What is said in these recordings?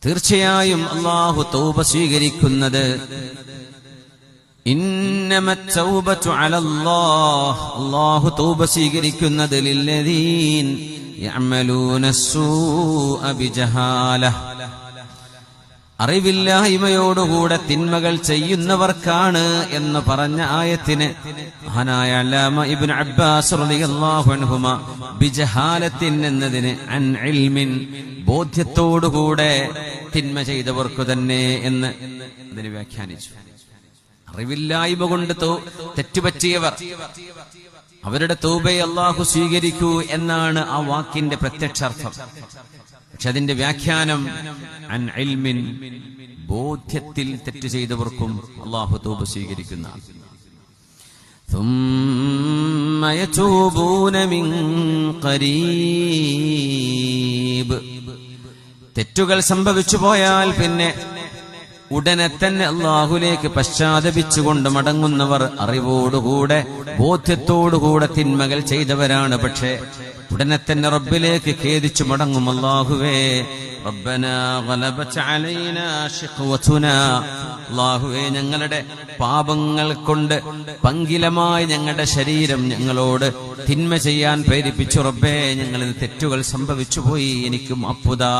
തീർച്ചയായും അല്ലാഹു തൗബ സ്വീകരിക്കുന്നത് ഇന്നമത് തൗബതു അലല്ലാഹ്, അല്ലാഹു തൗബ സ്വീകരിക്കുന്നത് ലില്ലദീൻ യഅമലൂന അസ്സൂഅ ബിജഹാലഹ, അറിവില്ലായ്മയോടുകൂടെ തിന്മകൾ ചെയ്യുന്നവർക്കാണ് എന്ന് പറഞ്ഞ ആയത്തിന് മഹാനായ അല്ലാമ ഇബ്നു അബ്ബാസ് റളിയല്ലാഹു അൻഹുമ ബിജഹാലത്തിൻ എന്നതിന് അൻ ഇൽമിൻ, ബോധ്യത്തോടുകൂടെ തിന്മ ചെയ്തവർക്കു തന്നെ എന്ന് അതിന് വ്യാഖ്യാനിച്ചു. അറിവില്ലായ്മ കൊണ്ട് തെറ്റുപറ്റിയവർ, അവരുടെ തൗബയെ അല്ലാഹു സ്വീകരിക്കൂ എന്നാണ് ആ വാക്കിന്റെ പ്രത്യക്ഷാർത്ഥം. പക്ഷെ അതിന്റെ വ്യാഖ്യാനം അൻ ഇൽമിൻ, ബോധ്യത്തിൽ തെറ്റ് ചെയ്തവർക്കും അല്ലാഹു തൗബ സ്വീകരിക്കുന്ന. ثم يتوبون من قريب, തെറ്റുകൾ സംഭവിച്ചു പോയാൽ പിന്നെ ഉടനെ തന്നെ അല്ലാഹുവിലേക്ക് പശ്ചാത്തപിച്ചുകൊണ്ട് മടങ്ങുന്നവർ അറിവോടുകൂടെ ബോധ്യത്തോടുകൂടെ തിന്മകൾ ചെയ്തവരാണ്. പക്ഷേ ഉടനെ തന്നെ റബ്ബിലേക്ക് ഖേദിച്ചു മടങ്ങും. അല്ലാഹുവേ റബ്ബനാ ഗലബത് അലൈനാ ശിഖ്വതുനാ, അല്ലാഹുവേ ഞങ്ങളുടെ പാപങ്ങൾ കൊണ്ട് പങ്കിലമായി ഞങ്ങളുടെ ശരീരം ഞങ്ങളോട് തിന്മ ചെയ്യാൻ പ്രേരിപ്പിച്ചു. റബ്ബേ ഞങ്ങളിൽ തെറ്റുകൾ സംഭവിച്ചു പോയി, എനിക്ക് മാപ്പുതാ.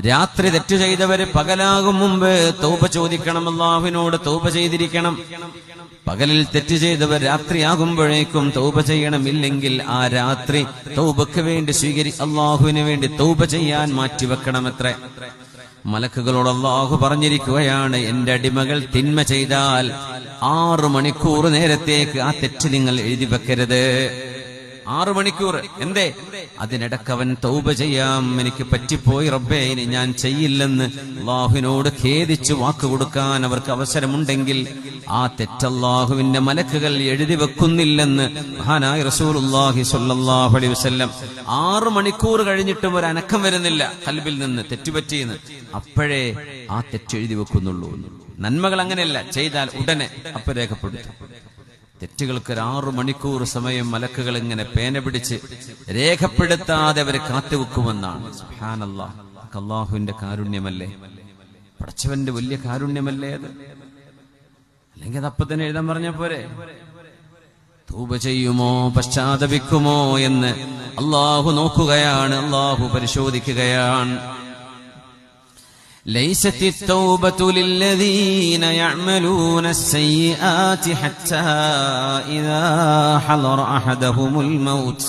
രാത്രി തെറ്റു ചെയ്തവര് പകലാകും മുമ്പ് തൗബ ചോദിക്കണം, അല്ലാഹുവിനോട് തൗബ ചെയ്തിരിക്കണം. പകലിൽ തെറ്റ് ചെയ്തവർ രാത്രിയാകുമ്പോഴേക്കും തൗബ ചെയ്യണം. ഇല്ലെങ്കിൽ ആ രാത്രി തൗബക്ക് വേണ്ടി അല്ലാഹുവിന് വേണ്ടി തൗബ ചെയ്യാൻ മാറ്റിവെക്കണമത്രേ. മലക്കുകളോട് അല്ലാഹു പറഞ്ഞിരിക്കുകയാണ്, എന്റെ അടിമകൾ തിന്മ ചെയ്താൽ 6 മണിക്കൂർ നേരത്തേക്ക് ആ തെറ്റ് നിങ്ങൾ എഴുതി വെക്കരുത്. 6 മണിക്കൂർ. എന്തേ? അതിനിടക്ക് അവൻ തൗബ ചെയ്യാം, എനിക്ക് പറ്റിപ്പോയി റബ്ബേ ഇനി ഞാൻ ചെയ്യില്ലെന്ന് അല്ലാഹുവിനോട് ഖേദിച്ച് വാക്ക് കൊടുക്കാൻ അവർക്ക് അവസരമുണ്ടെങ്കിൽ ആ തെറ്റല്ലാഹുവിന്റെ മലക്കുകൾ എഴുതി വെക്കുന്നില്ലെന്ന് മഹാനായ റസൂലുള്ളാഹി സ്വല്ലല്ലാഹു അലൈഹി വസല്ലം. 6 മണിക്കൂർ കഴിഞ്ഞിട്ടും ഒരു അനക്കം വരുന്നില്ല ഖൽബിൽ നിന്ന്, തെറ്റുപറ്റിയെന്ന്. അപ്പോഴേ ആ തെറ്റ് എഴുതി വെക്കുന്നുള്ളൂ. നന്മകൾ അങ്ങനെയല്ല, ചെയ്താൽ ഉടനെ അപ്പൊ രേഖപ്പെടുത്തും. തെറ്റുകൾക്ക് 6 മണിക്കൂർ സമയം മലക്കുകൾ ഇങ്ങനെ പേന പിടിച്ച് രേഖപ്പെടുത്താതെ അവരെ കാത്തുവെക്കുമെന്നാണ്. സുബ്ഹാനല്ലാഹ്, അല്ലാഹുവിന്റെ കാരുണ്യമല്ലേ, പടച്ചവന്റെ വലിയ കാരുണ്യമല്ലേ അത്? അല്ലെങ്കിൽ അതപ്പൊ തന്നെ എഴുതാൻ പറഞ്ഞ പോരെ? തൗബ ചെയ്യുമോ പശ്ചാത്തപിക്കുമോ എന്ന് അല്ലാഹു നോക്കുകയാണ്, അല്ലാഹു പരിശോധിക്കുകയാണ്. ليست التوبة للذين يعملون السيئات حتى إذا حضر أحدهم الموت